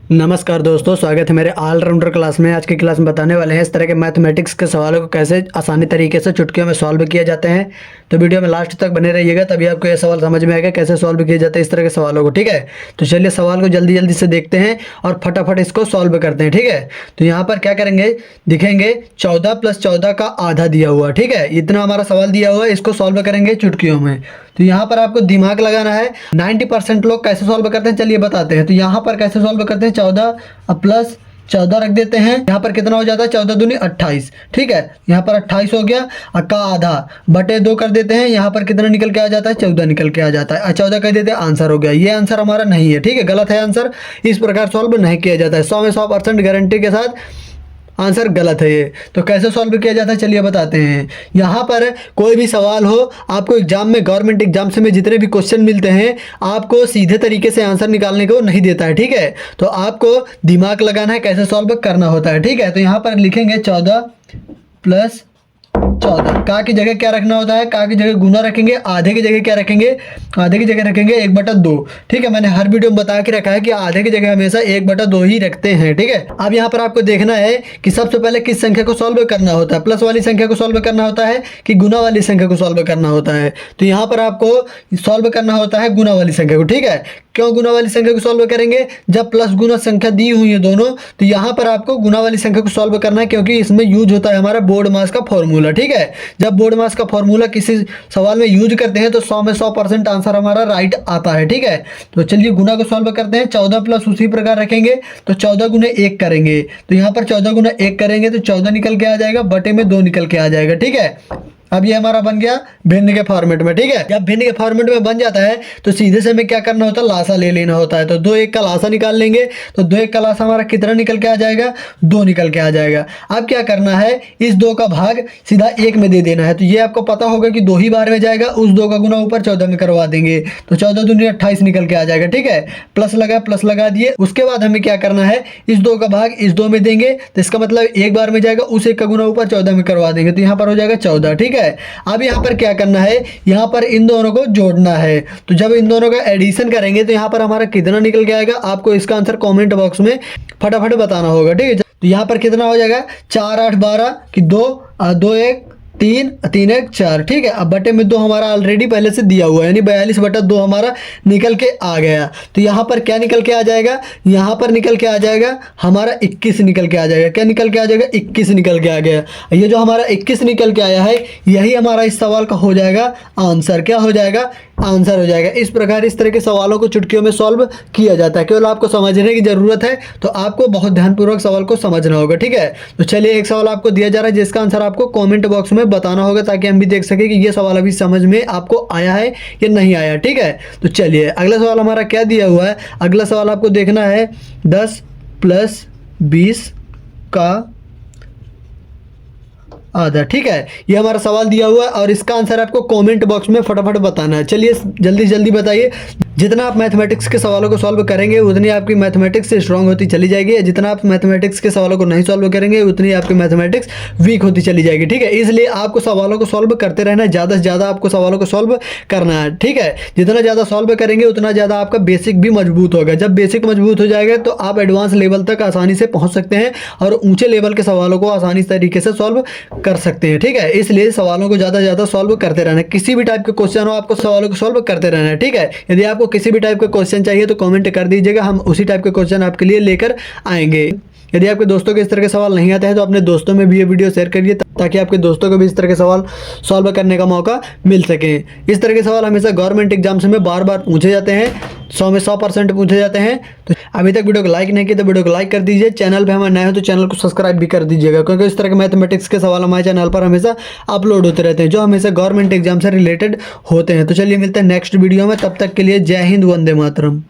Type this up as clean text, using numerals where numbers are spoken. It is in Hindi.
नमस्कार दोस्तों, स्वागत है मेरे ऑलराउंडर क्लास में। आज की क्लास में बताने वाले हैं इस तरह के मैथमेटिक्स के सवालों को कैसे आसानी तरीके से चुटकियों में सॉल्व किए जाते हैं। तो वीडियो में लास्ट तक बने रहिएगा, तभी आपको यह सवाल समझ में आएगा कैसे सॉल्व किए जाते हैं इस तरह के सवालों को। ठीक है, तो चलिए सवाल को जल्दी जल्दी से देखते हैं और फटाफट इसको सॉल्व करते हैं। ठीक है, तो यहाँ पर क्या करेंगे, दिखेंगे 14 + 14 का आधा दिया हुआ। ठीक है, इतना हमारा सवाल दिया हुआ है, इसको सॉल्व करेंगे चुटकियों में। तो यहाँ पर आपको दिमाग लगाना है। 90% लोग कैसे सॉल्व करते हैं चलिए बताते हैं। तो यहाँ पर कैसे सॉल्व करते हैं, 14 + 14 रख देते हैं। यहाँ पर कितना हो जाता है, 14 दूनी 28। ठीक है, यहाँ पर 28 हो गया, का आधा बटे 2 कर देते हैं। यहाँ पर कितना निकल के आ जाता है, 14 निकल के आ जाता है। 14 कह देते हैं, आंसर हो गया। ये आंसर हमारा नहीं है। ठीक है, गलत है आंसर। इस प्रकार सॉल्व नहीं किया जाता है। 100 में 100% गारंटी के साथ आंसर गलत है ये। तो कैसे सॉल्व किया जाता है चलिए बताते हैं। यहाँ पर कोई भी सवाल हो, आपको एग्जाम में, गवर्नमेंट एग्जाम से में जितने भी क्वेश्चन मिलते हैं, आपको सीधे तरीके से आंसर निकालने को नहीं देता है। ठीक है, तो आपको दिमाग लगाना है, कैसे सॉल्व करना होता है। ठीक है, तो यहाँ पर लिखेंगे 14 + 14। का की जगह क्या रखना होता है, का की जगह गुना रखेंगे। आधे की जगह क्या रखेंगे, आधे की जगह रखेंगे 1/2। ठीक है, मैंने हर वीडियो में बता के रखा है कि आधे की जगह हमेशा 1/2 ही रखते हैं। ठीक है, अब यहाँ पर आपको देखना है कि सबसे पहले किस संख्या को सॉल्व करना होता है, प्लस वाली संख्या को सॉल्व करना होता है कि गुना वाली संख्या को सॉल्व करना होता है। तो यहाँ पर आपको सॉल्व करना होता है गुना वाली संख्या को। ठीक है, क्यों गुना वाली संख्या को सॉल्व करेंगे, जब प्लस गुना संख्या दी हुई है दोनों, तो यहाँ पर आपको गुना वाली संख्या को सॉल्व करना है, क्योंकि इसमें यूज होता है हमारा बोर्ड मास का फॉर्मूला। ठीक है, जब बोर्ड मास का फॉर्मूला किसी सवाल में यूज करते हैं तो 100 में 100% आंसर हमारा राइट आता है। ठीक है, तो चलिए गुना को सॉल्व करते हैं। 14 प्लस उसी प्रकार रखेंगे तो 14 × 1 करेंगे। तो यहाँ पर 14 × 1 करेंगे तो 14 निकल के आ जाएगा, बटे में 2 निकल के आ जाएगा। ठीक है, अब ये हमारा बन गया भिन्न के फॉर्मेट में। ठीक है, जब भिन्न के फॉर्मेट में बन जाता है तो सीधे से हमें क्या करना होता है, लासा ले लेना होता है। तो 2 1 का लासा निकाल लेंगे। तो 2 1 का लासा हमारा कितना निकल के आ जाएगा, 2 निकल के आ जाएगा। अब क्या करना है, इस 2 का भाग सीधा 1 में दे देना है। तो ये आपको पता होगा कि 2 ही बार में जाएगा, उस 2 का गुना ऊपर 14 में करवा देंगे तो 14 दूनी 28 निकल के आ जाएगा। ठीक है, प्लस लगा दिए। उसके बाद हमें क्या करना है, इस 2 का भाग इस 2 में देंगे तो इसका मतलब 1 बार में जाएगा, उस 1 का गुना ऊपर 14 में करवा देंगे तो यहाँ पर हो जाएगा 14। ठीक है, अब यहाँ पर क्या करना है, यहाँ पर इन दोनों को जोड़ना है। तो जब इन दोनों का एडिशन करेंगे तो यहाँ पर हमारा कितना निकल के आएगा, आपको इसका आंसर कमेंट बॉक्स में फटाफट बताना होगा। ठीक है, तो यहाँ पर कितना हो जाएगा, 4 8 12 की 2 2 1 3 3 1 4। ठीक है, अब बटे में 2 हमारा ऑलरेडी पहले से दिया हुआ है, यानी 42/2 हमारा निकल के आ गया। तो यहाँ पर क्या निकल के आ जाएगा, यहाँ पर निकल के आ जाएगा हमारा 21 निकल के आ जाएगा। क्या निकल के आ जाएगा, 21 निकल के आ गया। ये जो हमारा 21 निकल के आया है, यही हमारा इस सवाल का हो जाएगा आंसर। क्या हो जाएगा, आंसर हो जाएगा। इस प्रकार इस तरह के सवालों को चुटकियों में सॉल्व किया जाता है। केवल आपको समझने की जरूरत है, तो आपको बहुत ध्यानपूर्वक सवाल को समझना होगा। ठीक है, तो चलिए एक सवाल आपको दिया जा रहा है जिसका आंसर आपको कमेंट बॉक्स में बताना होगा, ताकि हम भी देख सके कि ये सवाल अभी समझ में आपको आया है या नहीं आया। ठीक है, तो चलिए अगला सवाल हमारा क्या दिया हुआ है। अगला सवाल आपको देखना है 10 + 20 का आधा। ठीक है, ये हमारा सवाल दिया हुआ है और इसका आंसर आपको कमेंट बॉक्स में फटाफट बताना है। चलिए जल्दी जल्दी बताइए। जितना आप मैथमेटिक्स के सवालों को सॉल्व करेंगे उतनी आपकी मैथमेटिक्स स्ट्रांग होती चली जाएगी, जितना आप मैथमेटिक्स के सवालों को नहीं सॉल्व करेंगे उतनी आपकी मैथमेटिक्स वीक होती चली जाएगी। ठीक है, इसलिए आपको सवालों को सॉल्व करते रहना है, ज़्यादा से ज़्यादा आपको सवालों को सॉल्व करना है। ठीक है, जितना ज़्यादा सॉल्व करेंगे उतना ज़्यादा आपका बेसिक भी मजबूत होगा। जब बेसिक मजबूत हो जाएगा तो आप एडवांस लेवल तक आसानी से पहुँच सकते हैं और ऊँचे लेवल के सवालों को आसानी तरीके से सॉल्व कर सकते हैं। ठीक है, इसलिए सवालों को ज़्यादा से ज़्यादा सॉल्व करते रहना है। किसी भी टाइप के क्वेश्चन हो, आपको सवालों को सॉल्व करते रहना है। ठीक है, यदि आपको किसी भी टाइप के क्वेश्चन चाहिए तो कमेंट कर दीजिएगा, हम उसी टाइप के क्वेश्चन आपके लिए लेकर आएंगे। यदि आपके दोस्तों के इस तरह के सवाल नहीं आते हैं तो अपने दोस्तों में भी ये वीडियो शेयर करिए, ताकि आपके दोस्तों को भी इस तरह के सवाल सॉल्व करने का मौका मिल सके। इस तरह के सवाल हमेशा गवर्नमेंट एग्जाम्स में बार बार पूछे जाते हैं, 100 में 100% पूछे जाते हैं। तो अभी तक वीडियो को लाइक नहीं किया तो वीडियो को लाइक कर दीजिए। चैनल पे हमारे नए हो तो चैनल को सब्सक्राइब भी कर दीजिएगा, क्योंकि इस तरह के मैथमेटिक्स के सवाल हमारे चैनल पर हमेशा अपलोड होते रहते हैं, जो हमेशा गवर्नमेंट एग्जाम से रिलेटेड होते हैं। तो चलिए मिलते हैं नेक्स्ट वीडियो में, तब तक के लिए जय हिंद, वंदे मातरम।